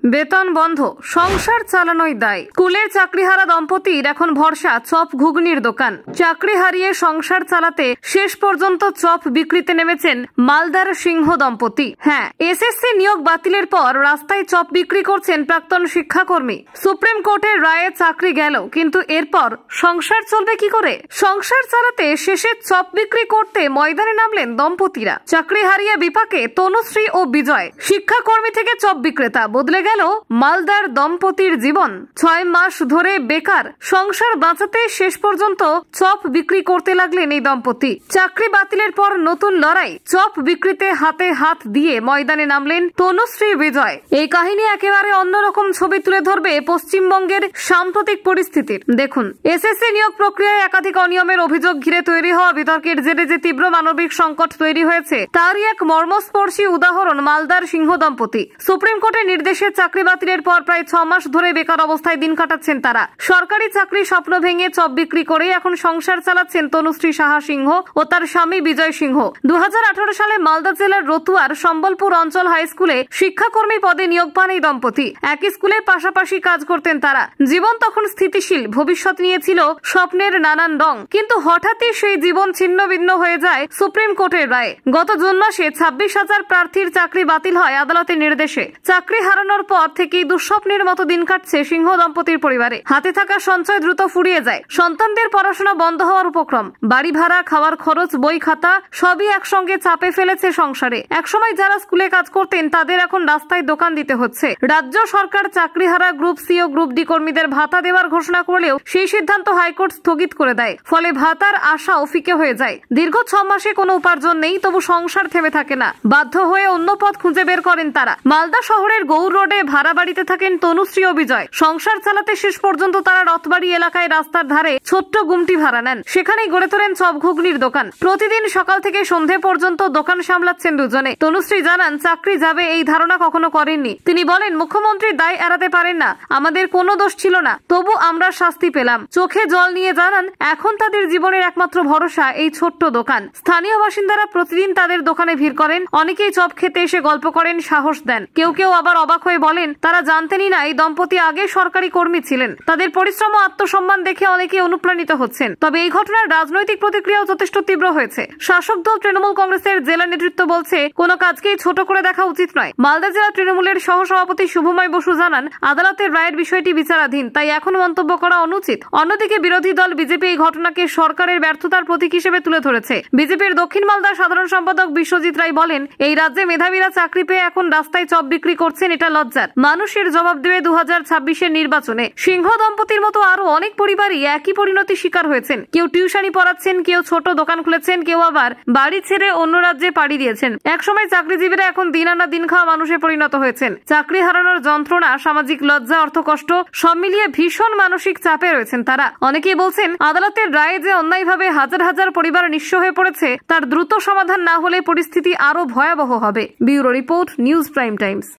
বেতন বন্ধ, সংসার চালানোই দায়। স্কুলের চাকরিহারা দম্পতির এখন ভরসা চপ ঘুগনির দোকান। চাকরি হারিয়ে সংসার চালাতে শেষ পর্যন্ত চপ বিক্রিতে নেমেছেন মালদার সিংহ দম্পতি। হ্যাঁ, এসএসসি নিয়োগ বাতিলের পর রাস্তায় চপ বিক্রি করছেন প্রাক্তন শিক্ষাকর্মী। সুপ্রিম কোর্টের রায়ে চাকরি গেল, কিন্তু এরপর সংসার চলবে কি করে? সংসার চালাতে শেষে চপ বিক্রি করতে ময়দানে নামলেন দম্পতিরা। চাকরি হারিয়ে বিপাকে তনুশ্রী ও বিজয়। শিক্ষাকর্মী থেকে চপ বিক্রেতা, বদলে গেল মালদার দম্পতির জীবন। 6 মাস ধরে বেকার, সংসার বাঁচাতে শেষ পর্যন্ত চপ বিক্রি করতে লাগলেন এই দম্পতি। চাকরি বাতিলের পর নতুন লড়াই, চপ বিক্রিতে হাতে হাত দিয়ে ময়দানে নামলেন তনুশ্রী বিজয়। এই কাহিনী একেবারে অন্যরকম ছবি তুলে ধরবে পশ্চিমবঙ্গের সাম্প্রতিক পরিস্থিতির। দেখুন, এসএসসি নিয়োগ প্রক্রিয়ায় একাধিক অনিয়মের অভিযোগ ঘিরে তৈরি হওয়া বিতর্কের জেরে যে তীব্র মানবিক সংকট তৈরি হয়েছে, তারই এক মর্মস্পর্শী উদাহরণ মালদার সিংহ দম্পতি। সুপ্রিম কোর্টের নির্দেশে চাকরি বাতিলের পর প্রায় 6 মাস ধরে বেকার অবস্থায় দিন কাটাচ্ছেন তারা। সরকারি চাকরির স্বপ্ন ভেঙে চপ বিক্রি করে এখন সংসার চালাচ্ছেন তনুশ্রী সাহা সিংহ ও তার স্বামী বিজয় সিংহ। 2018 সালে মালদা জেলার রতুয়ার সম্বলপুর অঞ্চল হাই স্কুলে শিক্ষাকর্মী পদে নিয়োগ পান এই দম্পতি। একই স্কুলে পাশাপাশি কাজ করতেন তারা। জীবন তখন স্থিতিশীল, ভবিষ্যৎ নিয়েছিল স্বপ্নের নানান রং, কিন্তু হঠাৎই সেই জীবন ছিন্ন ভিন্ন হয়ে যায় সুপ্রিম কোর্টের রায়ে। গত জুন মাসে 26,000 প্রার্থীর চাকরি বাতিল হয় আদালতের নির্দেশে। চাকরি হারানোর পর থেকেই দুঃস্বপ্নের মতো দিন কাটছে সিংহ দম্পতির পরিবারে। হাতে থাকা সঞ্চয় দ্রুত ফুরিয়ে যায়, সন্তানদের পড়াশোনা বন্ধ হওয়ার উপক্রম, বাড়ি ভাড়া, খাওয়ার খরচ, বই খাতা সবই একসঙ্গে চাপে ফেলেছে সংসারে। একসময় যারা স্কুলে কাজ করতেন তাদের এখন রাস্তায় দোকান দিতে হচ্ছে। রাজ্য সরকার চাকরিহারা গ্রুপ সি ও গ্রুপ ডি কর্মীদের ভাতা দেওয়ার ঘোষণা করলেও সেই সিদ্ধান্ত হাইকোর্ট স্থগিত করে দেয়। ফলে ভাতার আশাও ফিকে হয়ে যায়। দীর্ঘ 6 মাসে কোনো উপার্জন নেই, তবু সংসার থেমে থাকে না। বাধ্য হয়ে অন্য পথ খুঁজে বের করেন তারা। মালদা শহরের গৌর রোডে ভাড়া বাড়িতে থাকেন তনুশ্রী ও বিজয়। সংসার চালাতে শেষ পর্যন্ত তারা রথবাড়ি এলাকায় রাস্তার ধারে ছোট্ট গুমটি ভাড়া নেন। সেখানেই গড়ে তোলেন চপ ঘুগনির দোকান। প্রতিদিন সকাল থেকে সন্ধে পর্যন্ত দোকান সামলাচ্ছেন দুজনে। তনুশ্রী জানান, চাকরি যাবে এই ধারণা কখনো করেননি। তিনি বলেন, মুখ্যমন্ত্রীর দায় এড়াতে পারেন না, আমাদের কোনো দোষ ছিল না, তবু আমরা শাস্তি পেলাম। চোখে জল নিয়ে জানান, এখন তাদের জীবনের একমাত্র ভরসা এই ছোট্ট দোকান। স্থানীয় বাসিন্দারা প্রতিদিন তাদের দোকানে ভিড় করেন। অনেকেই চপ খেতে এসে গল্প করেন, সাহস দেন। কেউ কেউ আবার অবাক হয়ে বলেন, তারা জানতেনই না এই দম্পতি আগে সরকারি কর্মী ছিলেন। তাদের পরিশ্রম ও আত্মসম্মান দেখে অনেকেই অনুপ্রাণিত হচ্ছেন। তবে এই ঘটনার রাজনৈতিক প্রতিক্রিয়াও যথেষ্ট তীব্র হয়েছে। শাসক দল তৃণমূল কংগ্রেসের জেলা নেতৃত্ব বলছে, কোনো কাজকেই ছোট করে দেখা উচিত নয়। মালদা জেলা তৃণমূলের সহসভাপতি শুভময় বসু জানান, আদালতের রায়ের বিষয়টি বিচারাধীন, তাই এখন মন্তব্য করা অনুচিত। অন্যদিকে বিরোধী দল বিজেপি এই ঘটনাকে সরকারের ব্যর্থতার প্রতীক হিসেবে তুলে ধরেছে। বিজেপির দক্ষিণ মালদার সাধারণ সম্পাদক বিশ্বজিৎ রায় বলেন, এই রাজ্যে মেধাবীরা চাকরি পেয়ে এখন রাস্তায় চপ বিক্রি করছেন, এটা লজ্জার। মানুষের জবাব দেবে 2026-এর নির্বাচনে। সিংহ দম্পতির মতো আরো অনেক পরিবারই একই পরিণতি শিকার হয়েছেন। কেউ টিউশনি পড়াচ্ছেন, কেউ ছোট দোকান খুলেছেন, কেউ আবার বাড়ি ছেড়ে অন্য রাজ্যে পাড়ি দিয়েছেন। একসময় চাকরিজীবীরা এখন দিন আনা দিন খাওয়া মানুষে পরিণত হয়েছেন। চাকরি হারানোর যন্ত্রণা, সামাজিক লজ্জা, অর্থকষ্ট সব মিলিয়ে ভীষণ মানসিক চাপে রয়েছেন তারা। অনেকেই বলছেন, আদালতের রায়ে যে অন্যায়ভাবে হাজার হাজার পরিবার নিঃস্ব হয়ে পড়েছে, তার দ্রুত সমাধান না হলে পরিস্থিতি আরো ভয়াবহ হবে। Bureau report, news prime Times.